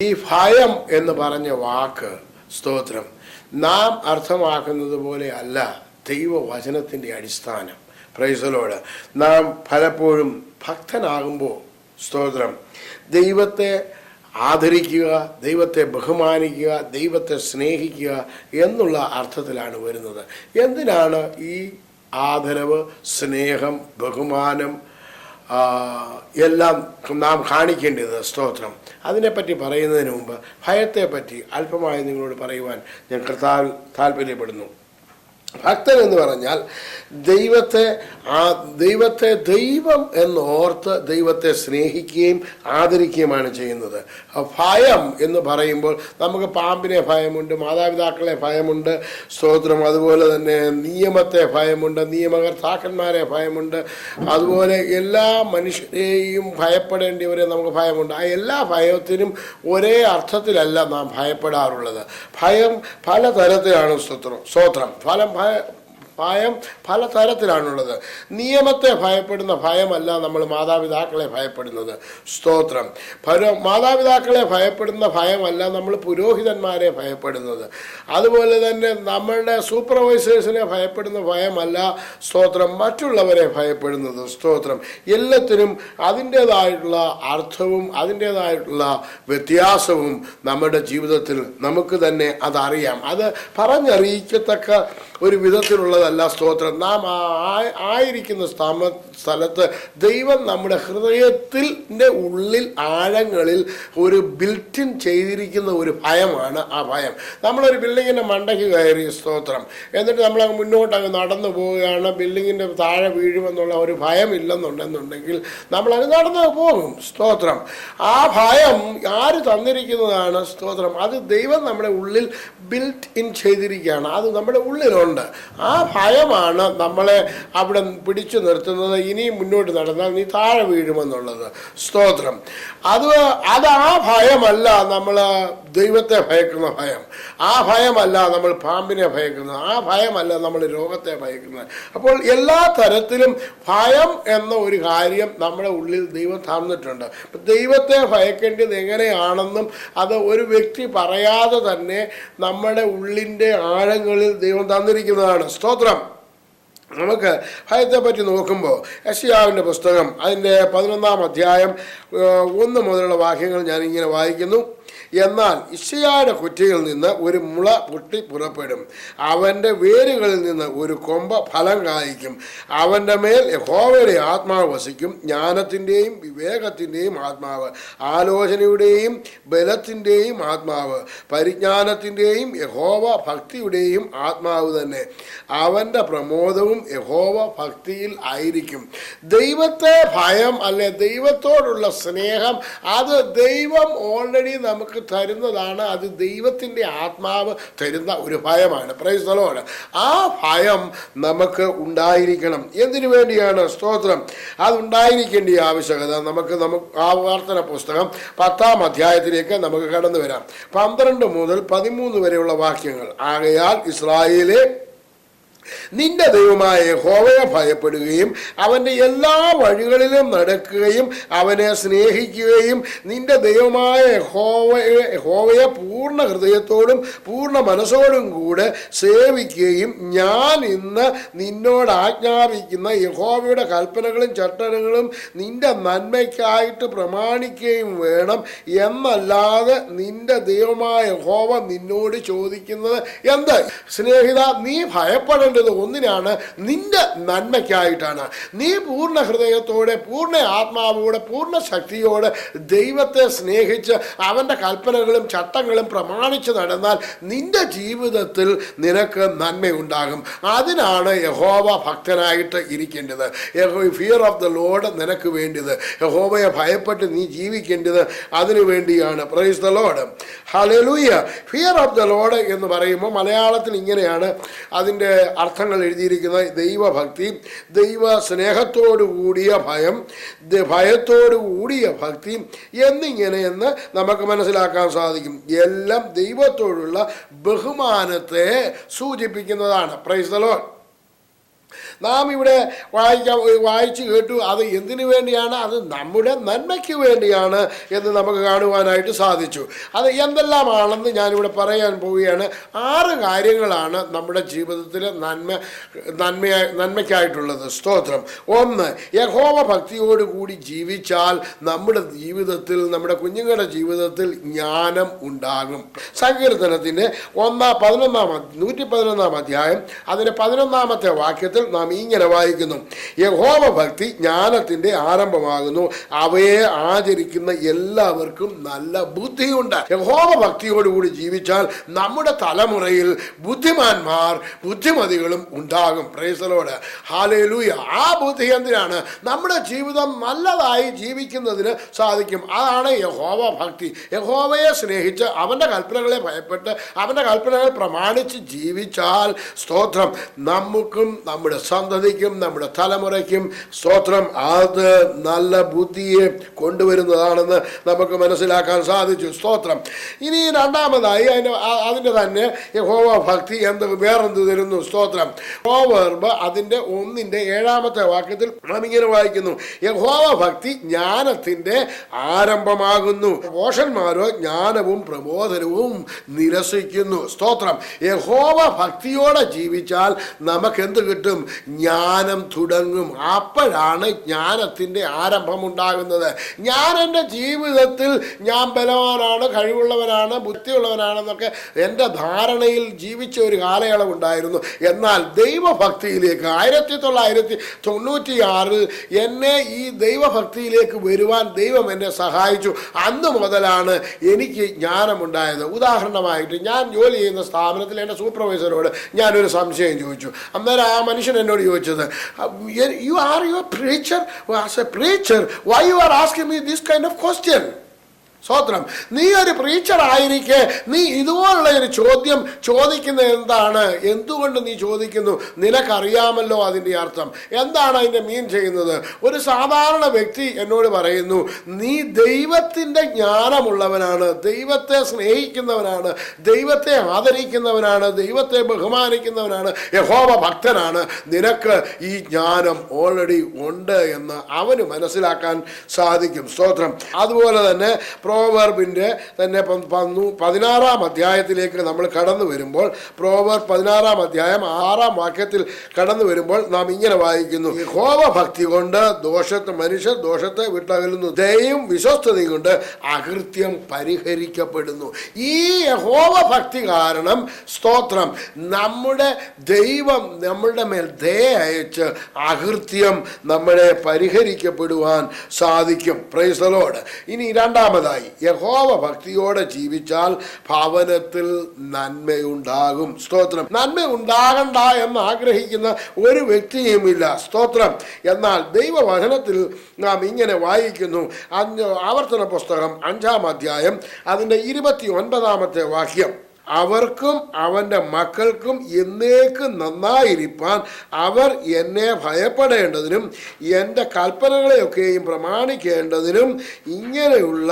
ഈ ഭയം എന്ന് പറഞ്ഞ വാക്ക് സ്തോത്രം നാം അർത്ഥമാക്കുന്നത് പോലെ അല്ല ദൈവവചനത്തിൻ്റെ അടിസ്ഥാനം. Praise the Lord. നാം പലപ്പോഴും ഭക്തനാകുമ്പോൾ സ്തോത്രം ദൈവത്തെ ആദരിക്കുക, ദൈവത്തെ ബഹുമാനിക്കുക, ദൈവത്തെ സ്നേഹിക്കുക എന്നുള്ള അർത്ഥത്തിലാണ് വരുന്നത്. എന്തിനാണ് ഈ ആദരവ്, സ്നേഹം, ബഹുമാനം എല്ലാം നാം കാണിക്കേണ്ടത്? സ്തോത്രം. അതിനെപ്പറ്റി പറയുന്നതിന് മുമ്പ് ഭയത്തെപ്പറ്റി അല്പമായി നിങ്ങളോട് പറയുവാൻ ഞാൻ താല്പര്യപ്പെടുന്നു. ഭക്തൻ എന്ന് പറഞ്ഞാൽ ദൈവത്തെ ദൈവം എന്നോർത്ത് ദൈവത്തെ സ്നേഹിക്കുകയും ആദരിക്കുകയുമാണ് ചെയ്യുന്നത്. ഭയം എന്ന് പറയുമ്പോൾ നമുക്ക് പാമ്പിനെ ഭയമുണ്ട്, മാതാപിതാക്കളെ ഭയമുണ്ട്, സ്തോത്രം. അതുപോലെ തന്നെ നിയമത്തെ ഭയമുണ്ട്, നിയമകർത്താക്കന്മാരെ ഭയമുണ്ട്, അതുപോലെ എല്ലാ മനുഷ്യരെയും ഭയപ്പെടേണ്ടിയവരെ നമുക്ക് ഭയമുണ്ട്. ആ എല്ലാ ഭയത്തിനും ഒരേ അർത്ഥത്തിലല്ല നാം ഭയപ്പെടാറുള്ളത്. ഭയം പലതരത്തിലാണ്. സ്തോത്രം. ഭയം പല തരത്തിലാണുള്ളത്. നിയമത്തെ ഭയപ്പെടുന്ന ഭയമല്ല നമ്മൾ മാതാപിതാക്കളെ ഭയപ്പെടുന്നത്. സ്തോത്രം. മാതാപിതാക്കളെ ഭയപ്പെടുന്ന ഭയമല്ല നമ്മൾ പുരോഹിതന്മാരെ ഭയപ്പെടുന്നത്. അതുപോലെ തന്നെ നമ്മളുടെ സൂപ്പർവൈസേഴ്സിനെ ഭയപ്പെടുന്ന ഭയമല്ല സ്തോത്രം മറ്റുള്ളവരെ ഭയപ്പെടുന്നത്. സ്തോത്രം. എല്ലാത്തിനും അതിൻ്റേതായിട്ടുള്ള അർത്ഥവും അതിൻ്റേതായിട്ടുള്ള വ്യത്യാസവും നമ്മുടെ ജീവിതത്തിൽ നമുക്ക് തന്നെ അതറിയാം. അത് പറഞ്ഞറിയിക്കത്തക്ക ഒരു വിധത്തിലുള്ളതല്ല. സ്തോത്രം. നാം ആയിരിക്കുന്ന സ്ഥലത്ത് ദൈവം നമ്മുടെ ഹൃദയത്തിൻ്റെ ഉള്ളിൽ ആഴങ്ങളിൽ ഒരു ബിൽറ്റിൻ ചെയ്തിരിക്കുന്ന ഒരു ഭയമാണ് ആ ഭയം. നമ്മളൊരു ബിൽഡിങ്ങിൻ്റെ മണ്ടയ്ക്ക് കയറി, സ്തോത്രം, എന്നിട്ട് നമ്മളങ്ങ് മുന്നോട്ടങ്ങ് നടന്നു പോവുകയാണ്, ബിൽഡിങ്ങിൻ്റെ താഴെ വീഴുമെന്നുള്ള ഒരു ഭയം ഇല്ലെന്നുണ്ടെന്നുണ്ടെങ്കിൽ നമ്മളങ്ങ് നടന്നു പോകും. സ്തോത്രം. ആ ഭയം ആര് തന്നിരിക്കുന്നതാണ്? സ്തോത്രം. അത് ദൈവം നമ്മുടെ ഉള്ളിൽ ബിൽറ്റ് ഇൻ ചെയ്തിരിക്കുകയാണ്. അത് നമ്മുടെ ഉള്ളിലുണ്ട്. ആ ഭയമാണ് നമ്മളെ അവിടെ പിടിച്ചു നിർത്തുന്നത്. ഇനിയും മുന്നോട്ട് നടന്നാൽ നീ താഴെ വീഴുമെന്നുള്ളത്. സ്തോത്രം. അത് ആ ഭയമല്ല നമ്മൾ ദൈവത്തെ ഭയക്കുന്ന ഭയം. ആ ഭയമല്ല നമ്മൾ പാമ്പിനെ ഭയക്കുന്നത്. ആ ഭയമല്ല നമ്മൾ രോഗത്തെ ഭയക്കുന്നത്. അപ്പോൾ എല്ലാ തരത്തിലും ഭയം എന്ന ഒരു കാര്യം നമ്മുടെ ഉള്ളിൽ ദൈവം തന്നിട്ടുണ്ട്. ദൈവത്തെ ഭയക്കേണ്ടത് എങ്ങനെയാണെന്നും അത് ഒരു വ്യക്തി പറയാതെ തന്നെ നമ്മുടെ ഉള്ളിൻ്റെ ആഴങ്ങളിൽ ദൈവം തന്നിരിക്കുന്നതാണ്. സ്തോത്രം. നമുക്ക് ഭയത്തെപ്പറ്റി നോക്കുമ്പോൾ യെശയ്യാവിൻ്റെ പുസ്തകം അതിൻ്റെ 11-ാം അധ്യായം 1 മുതലുള്ള വാക്യങ്ങൾ ഞാനിങ്ങനെ വായിക്കുന്നു. എന്നാൽ യിശ്ശയ്യായുടെ കുറ്റിയിൽ നിന്ന് ഒരു മുള പൊട്ടി പുറപ്പെടും, അവൻ്റെ വേരുകളിൽ നിന്ന് ഒരു കൊമ്പ് ഫലം കായ്ക്കും, അവൻ്റെ മേൽ യഹോവയുടെ ആത്മാവ് വസിക്കും, ജ്ഞാനത്തിൻ്റെയും വിവേകത്തിൻ്റെയും ആത്മാവ്, ആലോചനയുടെയും ബലത്തിൻ്റെയും ആത്മാവ്, പരിജ്ഞാനത്തിൻ്റെയും യഹോവ ഭക്തിയുടെയും ആത്മാവ് തന്നെ. അവൻ്റെ പ്രമോദവും യഹോവ ഭക്തിയിൽ ആയിരിക്കും. ദൈവത്തെ ഭയം അല്ലെ ദൈവത്തോടുള്ള സ്നേഹം അത് ദൈവം ഓൾറെഡി നമുക്ക് തരുന്നതാണ്. അത് ദൈവത്തിൻ്റെ ആത്മാവ് തരുന്ന ഒരു ഭയമാണ്. Praise the Lord. ആ ഭയം നമുക്ക് ഉണ്ടായിരിക്കണം. എന്തിനു വേണ്ടിയാണ്? സ്തോത്രം. അതുണ്ടായിരിക്കേണ്ട ആവശ്യകത നമുക്ക് ആവർത്തന പുസ്തകം 10-ാം അധ്യായത്തിലേക്ക് നമുക്ക് കടന്നു വരാം. 12 മുതൽ 13 വരെയുള്ള വാക്യങ്ങൾ. ആകയാൽ ഇസ്രായേലേ, നിന്റെ ദൈവമായ യഹോവയെ ഭയപ്പെടുകയും അവൻ്റെ എല്ലാ വഴികളിലും നടക്കുകയും അവനെ സ്നേഹിക്കുകയും നിന്റെ ദൈവമായ യഹോവയെ പൂർണ്ണ ഹൃദയത്തോടും പൂർണ്ണ മനസ്സോടും കൂടെ സേവിക്കുകയും ഞാൻ ഇന്ന് നിന്നോട് ആജ്ഞാപിക്കുന്ന യഹോവയുടെ കൽപ്പനകളും ചട്ടങ്ങളും നിന്റെ നന്മയ്ക്കായിട്ട് പ്രമാണിക്കുകയും വേണം എന്നല്ലാതെ നിന്റെ ദൈവമായ യഹോവ നിന്നോട് ചോദിക്കുന്നത് എന്ത്? സ്നേഹിത, നീ ഭയപ്പെടേണ്ട ഒന്നിനാണ്, നിന്റെ നന്മയ്ക്കായിട്ടാണ്. നീ പൂർണ്ണ ഹൃദയത്തോടെ പൂർണ്ണ ആത്മാവോടെ പൂർണ്ണ ശക്തിയോടെ ദൈവത്തെ സ്നേഹിച്ച് അവൻ്റെ കൽപ്പനകളും ചട്ടങ്ങളും പ്രമാണിച്ച് നടന്നാൽ നിന്റെ ജീവിതത്തിൽ നിനക്ക് നന്മയുണ്ടാകും. അതിനാണ് യഹോവ ഭക്തനായിട്ട് ഇരിക്കേണ്ടത്. ഫിയർ ഓഫ് ദ ലോർഡ് നിനക്ക് വേണ്ടത്. യഹോവയെ ഭയപ്പെട്ട് നീ ജീവിക്കേണ്ടത് അതിനു വേണ്ടിയാണ്. Praise the Lord. Hallelujah. Fear of the Lord എന്ന് പറയുമ്പോൾ മലയാളത്തിൽ ഇങ്ങനെയാണ് അതിൻ്റെ അർത്ഥങ്ങൾ എഴുതിയിരിക്കുന്നത്. ദൈവഭക്തി, ദൈവ സ്നേഹത്തോടു കൂടിയ ഭയം, ഭയത്തോടു കൂടിയ ഭക്തി എന്നിങ്ങനെയെന്ന് നമുക്ക് മനസ്സിലാക്കാൻ സാധിക്കും. എല്ലാം ദൈവത്തോടുള്ള ബഹുമാനത്തെ സൂചിപ്പിക്കുന്നതാണ്. Praise the Lord. നാം ഇവിടെ വായിച്ചു കേട്ടു. അത് എന്തിനു വേണ്ടിയാണ്? അത് നമ്മുടെ നന്മയ്ക്ക് വേണ്ടിയാണ് എന്ന് നമുക്ക് കാണുവാനായിട്ട് സാധിച്ചു. അത് എന്തെല്ലാമാണെന്ന് ഞാനിവിടെ പറയാൻ പോവുകയാണ്. 6 കാര്യങ്ങളാണ് നമ്മുടെ ജീവിതത്തിൽ നന്മയ്ക്കായിട്ടുള്ളത്. സ്തോത്രം. 1, യഹോവ ഭക്തിയോടുകൂടി ജീവിച്ചാൽ നമ്മുടെ ജീവിതത്തിൽ, നമ്മുടെ കുഞ്ഞുങ്ങളുടെ ജീവിതത്തിൽ ജ്ഞാനം ഉണ്ടാകും. സങ്കീർത്തനത്തിൻ്റെ 111 അധ്യായം അതിൻ്റെ 11 വാക്യത്തിൽ നാം ഇങ്ങനെ വായിക്കുന്നു: യഹോവ ഭക്തി ജ്ഞാനത്തിൻ്റെ ആരംഭമാകുന്നു, അവയെ ആചരിക്കുന്ന എല്ലാവർക്കും നല്ല ബുദ്ധിയുണ്ട്. യഹോവ ഭക്തിയോടുകൂടി ജീവിച്ചാൽ നമ്മുടെ തലമുറയിൽ ബുദ്ധിമാന്മാർ, ബുദ്ധിമതികളും ഉണ്ടാകും. Praise the Lord. ഹല്ലേലൂയ. ആ ബുദ്ധി എന്തിനാണ്? നമ്മുടെ ജീവിതം നല്ലതായി ജീവിക്കുന്നതിന് സാധിക്കും. അതാണ് യഹോവ ഭക്തി. യഹോവയെ സ്നേഹിച്ച് അവൻ്റെ കൽപ്പനകളെ ഭയപ്പെട്ട് അവൻ്റെ കൽപ്പനകൾ പ്രമാണിച്ച് ജീവിച്ചാൽ, സ്തോത്രം, നമുക്കും നമ്മുടെ സന്തതിക്കും നമ്മുടെ തലമുറയ്ക്കും, സ്തോത്രം, അത് നല്ല ബുദ്ധിയെ കൊണ്ടുവരുന്നതാണെന്ന് നമുക്ക് മനസ്സിലാക്കാൻ സാധിച്ചു. സ്തോത്രം. ഇനി രണ്ടാമതായി അതിൻ്റെ തന്നെ യഹോവ ഭക്തി വേറെന്ത് തരുന്നു? സ്തോത്രം. പ്രോവർബ് അതിൻ്റെ 1:7 വാക്യത്തിൽ നാം ഇങ്ങനെ വായിക്കുന്നു: യഹോവ ഭക്തി ജ്ഞാനത്തിൻ്റെ ആരംഭമാകുന്നു, ഭോഷന്മാരോ ജ്ഞാനവും പ്രബോധനവും നിരസിക്കുന്നു. സ്തോത്രം. യഹോവ ഭക്തിയോടെ ജീവിച്ചാൽ നമുക്ക് എന്ത് കിട്ടും? ജ്ഞാനം തുടങ്ങും. അപ്പോഴാണ് ജ്ഞാനത്തിൻ്റെ ആരംഭം ഉണ്ടാകുന്നത്. ഞാൻ എൻ്റെ ജീവിതത്തിൽ ഞാൻ ബലവാനാണ്, കഴിവുള്ളവനാണ്, ബുദ്ധിയുള്ളവനാണെന്നൊക്കെ എൻ്റെ ധാരണയിൽ ജീവിച്ച ഒരു കാലയളവുണ്ടായിരുന്നു. എന്നാൽ ദൈവഭക്തിയിലേക്ക് 1996 എന്നെ ഈ ദൈവഭക്തിയിലേക്ക് വരുവാൻ ദൈവം എന്നെ സഹായിച്ചു. അന്ന് മുതലാണ് എനിക്ക് ജ്ഞാനമുണ്ടായത്. ഉദാഹരണമായിട്ട്, ഞാൻ ജോലി ചെയ്യുന്ന സ്ഥാപനത്തിൽ എൻ്റെ സൂപ്പർവൈസറോട് ഞാനൊരു സംശയം ചോദിച്ചു. അന്നേരം ആ മനുഷ്യൻ എന്നോട് ചോദിച്ചത്: you are your preacher? As a preacher, why you are asking me this kind of question? സ്തോത്രം. നീ ഒരു പ്രീച്ചർ ആയിരിക്കെ നീ ഇതുപോലുള്ള ഒരു ചോദ്യം ചോദിക്കുന്നത് എന്താണ്? എന്തുകൊണ്ട് നീ ചോദിക്കുന്നു? നിനക്കറിയാമല്ലോ അതിൻ്റെ അർത്ഥം. എന്താണ് അതിൻ്റെ മീൻ ചെയ്യുന്നത്? ഒരു സാധാരണ വ്യക്തി എന്നോട് പറയുന്നു: നീ ദൈവത്തിൻ്റെ ജ്ഞാനമുള്ളവനാണ്, ദൈവത്തെ സ്നേഹിക്കുന്നവനാണ്, ദൈവത്തെ ആദരിക്കുന്നവനാണ്, ദൈവത്തെ ബഹുമാനിക്കുന്നവനാണ്, യഹോവ ഭക്തനാണ്, നിനക്ക് ഈ ജ്ഞാനം ഓൾറെഡി ഉണ്ട് എന്ന് അവന് മനസ്സിലാക്കാൻ സാധിക്കും. സ്തോത്രം. അതുപോലെ തന്നെ പ്രോവർബിൻ്റെ തന്നെ 16 അധ്യായത്തിലേക്ക് നമ്മൾ കടന്നു വരുമ്പോൾ, പ്രോവർബ് 16 അധ്യായം 6 വാക്യത്തിൽ കടന്നു വരുമ്പോൾ നാം ഇങ്ങനെ വായിക്കുന്നു: യഹോവ ഭക്തി കൊണ്ട് മനുഷ്യർ ദോഷത്തെ വിട്ടകലുന്നു, ദയയും വിശ്വസ്തതയും കൊണ്ട് അകൃത്യം പരിഹരിക്കപ്പെടുന്നു. ഈ യഹോവ ഭക്തി കാരണം, സ്തോത്രം, നമ്മുടെ ദൈവം നമ്മളുടെ മേൽ ദയ അയച്ച് അകൃത്യം നമ്മളെ പരിഹരിക്കപ്പെടുവാൻ സാധിക്കും. Praise the Lord. ഇനി രണ്ടാമതായി, യഹോവ ഭക്തിയോടെ ജീവിച്ചാൽ ഭവനത്തിൽ നന്മയുണ്ടാകും. സ്തോത്രം. നന്മ ഉണ്ടാകണ്ട എന്ന് ആഗ്രഹിക്കുന്ന ഒരു വ്യക്തിയുമില്ല. സ്തോത്രം. എന്നാൽ ദൈവവചനത്തിൽ നാം ഇങ്ങനെ വായിക്കുന്നു. ആവർത്തന പുസ്തകം 5 അധ്യായം അതിൻ്റെ 29 വാക്യം: അവർക്കും അവൻ്റെ മക്കൾക്കും എന്നേക്ക് നന്നായിരിക്കാൻ അവർ എന്നെ ഭയപ്പെടേണ്ടതിനും എൻ്റെ കൽപ്പനകളെയൊക്കെയും പ്രമാണിക്കേണ്ടതിനും ഇങ്ങനെയുള്ള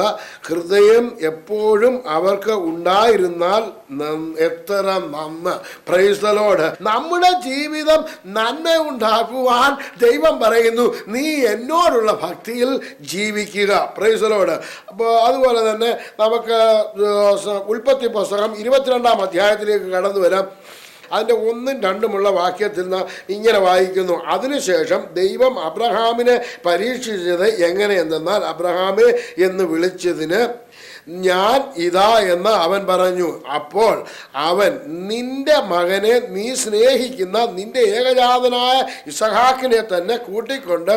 ഹൃദയം എപ്പോഴും അവർക്ക് ഉണ്ടായിരുന്നാൽ എത്ര നന്ന്. Praise the Lord. നമ്മുടെ ജീവിതം നന്മ ഉണ്ടാക്കുവാൻ ദൈവം പറയുന്നു: നീ എന്നോടുള്ള ഭക്തിയിൽ ജീവിക്കുക. Praise the Lord. അപ്പോൾ അതുപോലെ തന്നെ നമുക്ക് ഉൽപ്പത്തി പുസ്തകം 22 അധ്യായത്തിലേക്ക് കടന്നു വരാം. അതിൻ്റെ 1, 2 വാക്യത്തിൽ നിന്ന് ഇങ്ങനെ വായിക്കുന്നു: അതിനുശേഷം ദൈവം അബ്രഹാമിനെ പരീക്ഷിച്ചത് എങ്ങനെയെന്നാൽ, അബ്രഹാമേ എന്ന് വിളിച്ചതിന് ഞാൻ ഇതാ എന്ന് അവൻ പറഞ്ഞു. അപ്പോൾ അവൻ, നിന്റെ മകനെ, നീ സ്നേഹിക്കുന്ന നിന്റെ ഏകജാതനായ ഇസഹാക്കിനെ തന്നെ കൂട്ടിക്കൊണ്ട്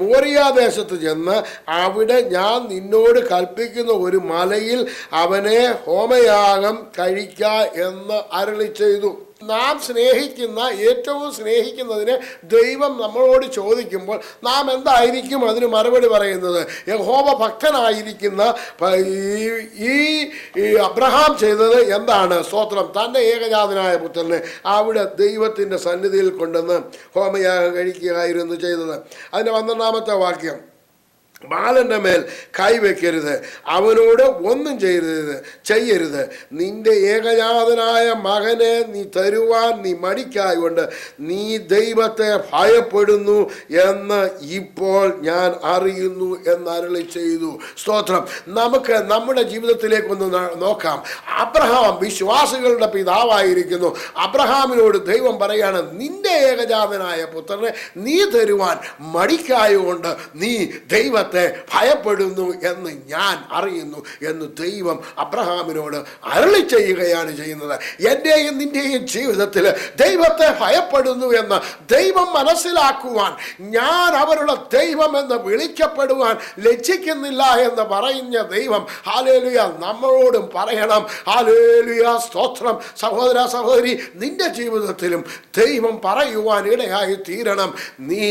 മോറിയാദേശത്ത് ചെന്ന് അവിടെ ഞാൻ നിന്നോട് കൽപ്പിക്കുന്ന ഒരു മലയിൽ അവനെ ഹോമയാഗം കഴിക്ക എന്ന് അരുളി ചെയ്തു. നാം സ്നേഹിക്കുന്ന, ഏറ്റവും സ്നേഹിക്കുന്നതിനെ ദൈവം നമ്മളോട് ചോദിക്കുമ്പോൾ നാം എന്തായിരിക്കും അതിന് മറുപടി പറയുന്നത്? യഹോവ ഭക്തനായിരിക്കുന്ന ഈ അബ്രഹാം ചെയ്തത് എന്താണ്? സ്തോത്രം. തൻ്റെ ഏകജാതനായ പുത്രനെ അവിടെ ദൈവത്തിൻ്റെ സന്നിധിയിൽ കൊണ്ടുവന്ന് ഹോമയാഗം കഴിക്കുകയായിരുന്നു ചെയ്തത്. അതിൻ്റെ 12 വാക്യം: ബാലന്റെ മേൽ കൈവയ്ക്കരുത്, അവനോട് ഒന്നും ചെയ്യരുത്. നിന്റെ ഏകജാതനായ മകനെ നീ തരുവാൻ നീ മടിക്കായകൊണ്ട് നീ ദൈവത്തെ ഭയപ്പെടുന്നു എന്ന് ഇപ്പോൾ ഞാൻ അറിയുന്നു എന്നരുളി ചെയ്തു. സ്തോത്രം. നമുക്ക് നമ്മുടെ ജീവിതത്തിലേക്കൊന്ന് നോക്കാം. അബ്രഹാം വിശ്വാസികളുടെ പിതാവായിരിക്കുന്നു. അബ്രഹാമിനോട് ദൈവം പറയാണ്, നിന്റെ ഏകജാതനായ പുത്രനെ നീ തരുവാൻ മടിക്കായകൊണ്ട് നീ ദൈവത്തെ ഭയപ്പെടുന്നു എന്ന് ഞാൻ അറിയുന്നു എന്ന് ദൈവം അബ്രഹാമിനോട് അരുളി ചെയ്യുകയാണ് ചെയ്യുന്നത്. എന്റെയും നിന്റെയും ജീവിതത്തിൽ ദൈവത്തെ ഭയപ്പെടുന്നു എന്ന് ദൈവം മനസ്സിലാക്കുവാൻ, ഞാൻ അവരുടെ ദൈവം എന്ന് വിളിക്കപ്പെടുവാൻ ലജ്ജിക്കുന്നില്ല എന്ന് പറയുന്ന ദൈവം ഹല്ലേലൂയ നമ്മളോടും പറയണം. ഹല്ലേലൂയ, സ്തോത്രം. സഹോദര സഹോദരി, നിന്റെ ജീവിതത്തിലും ദൈവം പറയുവാൻ ഇടയായി തീരണം. നീ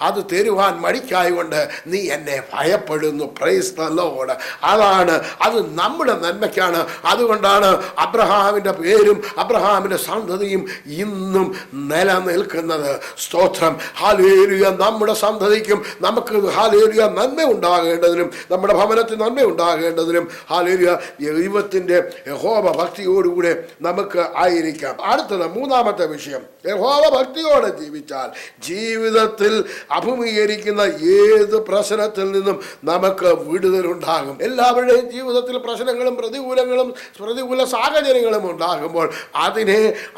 അത് തരുവാൻ മടിക്കായകൊണ്ട് നീ എന്നെ ഭയപ്പെടുന്നു. Praise the Lord. അതാണ്, അത് നമ്മുടെ നന്മയ്ക്കാണ്. അതുകൊണ്ടാണ് അബ്രഹാമിന്റെ പേരും അബ്രഹാമിന്റെ സന്തതിയും ഇന്നും നിലനിൽക്കുന്നത്. സ്തോത്രം. ഹല്ലേലൂയ. നമ്മുടെ സന്തതിക്കും നമുക്ക് ഹല്ലേലൂയ നന്മ ഉണ്ടാകേണ്ടതിനും നമ്മുടെ ഭവനത്തിൽ നന്മ ഉണ്ടാകേണ്ടതിനും ഹല്ലേലൂയ ദൈവത്തിന്റെ യഹോവ ഭക്തിയോടുകൂടെ നമുക്ക് ആയിരിക്കാം. അടുത്തത് മൂന്നാമത്തെ വിഷയം, യഹോവ ഭക്തിയോടെ ജീവിച്ചാൽ ജീവിതത്തിൽ അഭിമുഖീകരിക്കുന്ന ഏത് പ്രശ്നത്തിൽ നിന്നും നമുക്ക് വിടുതലുണ്ടാകും. എല്ലാവരുടെയും ജീവിതത്തിൽ പ്രശ്നങ്ങളും പ്രതികൂല സാഹചര്യങ്ങളും ഉണ്ടാകുമ്പോൾ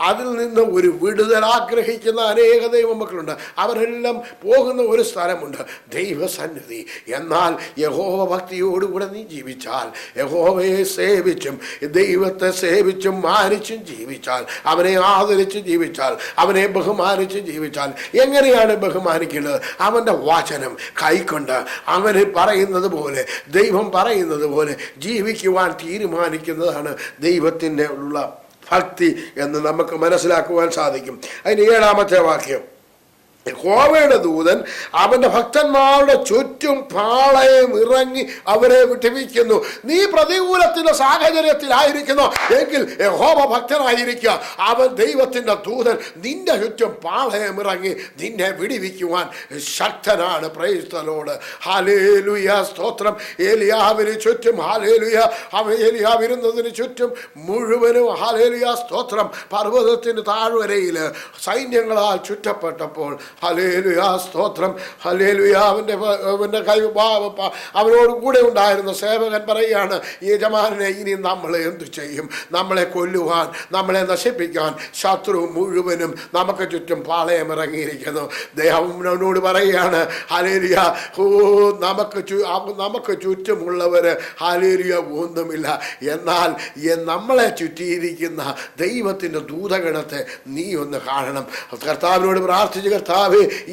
അതിൽ നിന്ന് ഒരു വിടുതൽ ആഗ്രഹിക്കുന്ന അനേക ദൈവമക്കളുണ്ട്. അവരെല്ലാം പോകുന്ന ഒരു സ്ഥലമുണ്ട്, ദൈവസന്നിധി. എന്നാൽ യഹോവ ഭക്തിയോടുകൂടെ നീ ജീവിച്ചാൽ, യഹോവയെ സേവിച്ചും ദൈവത്തെ സേവിച്ചും മാനിച്ചും ജീവിച്ചാൽ, അവനെ ആദരിച്ച് ജീവിച്ചാൽ, അവനെ ബഹുമാനിച്ച് ജീവിച്ചാൽ. എങ്ങനെയാണ് ബഹുമാനിക്കുന്നത്? അവൻ്റെ വചനം കൈക്കൊണ്ട് അവന് പറയുന്നത് പോലെ, ദൈവം പറയുന്നത് പോലെ ജീവിക്കുവാൻ തീരുമാനിക്കുന്നതാണ് ദൈവത്തിൻ്റെ ഉള്ള ഭക്തി എന്ന് നമുക്ക് മനസ്സിലാക്കുവാൻ സാധിക്കും. അതിന് 7-ാമത്തെ വാക്യം, യഹോവയുടെ ദൂതൻ അവന്റെ ഭക്തന്മാരുടെ ചുറ്റും പാളയം ഇറങ്ങി അവരെ വിടുവിക്കുന്നു. നീ പ്രതികൂലത്തിന്റെ സാഹചര്യത്തിലായിരിക്കുന്നു എങ്കിൽ യഹോവ ഭക്തനായിരിക്കുക. അവൻ ദൈവത്തിന്റെ ദൂതൻ നിന്റെ ചുറ്റും പാളയം ഇറങ്ങി നിന്നെ വിടുവിക്കുവാൻ ശക്തനാണ്. Praise the Lord. ഹല്ലേലൂയ, സ്തോത്രം. ഏലിയാവിന് ചുറ്റും ഹല്ലേലൂയ, അവൻ ഏലിയാവ് ഇരുന്നതിന് ചുറ്റും മുഴുവനും ഹല്ലേലൂയ, സ്തോത്രം, പർവ്വതത്തിന് താഴ്വരയിൽ സൈന്യങ്ങളാൽ ചുറ്റപ്പെട്ടപ്പോൾ ഹല്ലേലൂയ, സ്തോത്രം, ഹല്ലേലൂയ, അവൻ്റെ കൈ അവനോട് കൂടെ ഉണ്ടായിരുന്ന സേവകൻ പറയുകയാണ്, യജമാനനെ ഇനി നമ്മൾ എന്തു ചെയ്യും? നമ്മളെ കൊല്ലുവാൻ, നമ്മളെ നശിപ്പിക്കാൻ ശത്രു മുഴുവനും നമുക്ക് ചുറ്റും പാളയം ഇറങ്ങിയിരിക്കുന്നു. അവനോട് പറയുകയാണ്, ഹല്ലേലൂയ, നമുക്ക് ചുറ്റുമുള്ളവർ ഹല്ലേലൂയ ഒന്നുമില്ല, എന്നാൽ നമ്മളെ ചുറ്റിയിരിക്കുന്ന ദൈവത്തിൻ്റെ ദൂതഗണത്തെ നീ ഒന്ന് കാണണം. കർത്താവിനോട് പ്രാർത്ഥിച്ച്, കർത്താവ്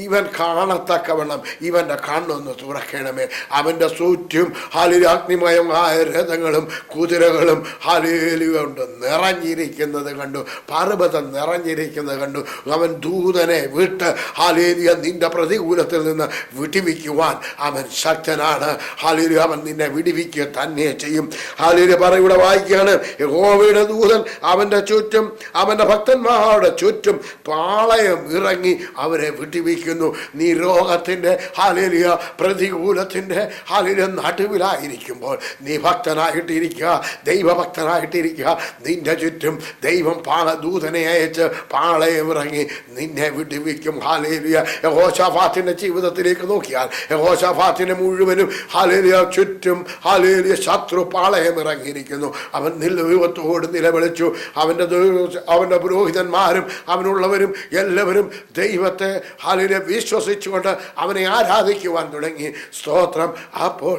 ഇവൻ കാണത്തക്കവണ്ണം ഇവന്റെ കണ്ണൊന്ന് തുറക്കണമേ. അവന്റെ ചുറ്റും ഹല്ലേലൂയ അഗ്നിമയമായ രഥങ്ങളും കുതിരകളും ഹല്ലേലൂയ കൊണ്ട് നിറഞ്ഞിരിക്കുന്നത് കണ്ടു, പർവ്വതം നിറഞ്ഞിരിക്കുന്നത് കണ്ടു. അവൻ ദൂതനെ വിട്ട് ഹല്ലേലൂയ നിന്റെ പ്രതികൂലത്തിൽ നിന്ന് വിടുവിക്കുവാൻ അവൻ ശക്തനാണ്. ഹല്ലേലൂയ, അവൻ നിന്നെ വിടുവിക്കുക തന്നെ ചെയ്യും. ഹല്ലേലൂയ, പറയൂടെ വായിക്കുകയാണ്, യഹോവയുടെ ദൂതൻ അവന്റെ ചുറ്റും അവന്റെ ഭക്തന്മാരുടെ ചുറ്റും പാളയം ഇറങ്ങി അവരെ വിടുവിക്കുന്നു. നീ രോഗത്തിൻ്റെ ഹല്ലേലൂയ പ്രതികൂലത്തിൻ്റെ ഹല്ലേലൂയ നടുവിലായിരിക്കുമ്പോൾ നീ ഭക്തനായിട്ടിരിക്കുക, ദൈവഭക്തനായിട്ടിരിക്കുക. നിന്റെ ചുറ്റും ദൈവം ദൂതനെ അയച്ച് പാളയം ഇറങ്ങി നിന്നെ വിടുവിക്കും. ഹല്ലേലൂയ. യഹോശാഫാത്തിന്റെ ജീവിതത്തിലേക്ക് നോക്കിയാൽ യഹോശാഫാത്തിന് മുഴുവനും ഹല്ലേലൂയ ചുറ്റും ഹല്ലേലൂയ ശത്രു പാളയം ഇറങ്ങിയിരിക്കുന്നു. അവൻ ദൈവത്തോട് നിലവിളിച്ചു. അവൻ്റെ പുരോഹിതന്മാരും അവനുള്ളവരും എല്ലാവരും ദൈവത്തെ ഹല്ലേലൂയ വിശ്വസിച്ചുകൊണ്ട് അവനെ ആരാധിക്കുവാൻ തുടങ്ങി. സ്തോത്രം. അപ്പോൾ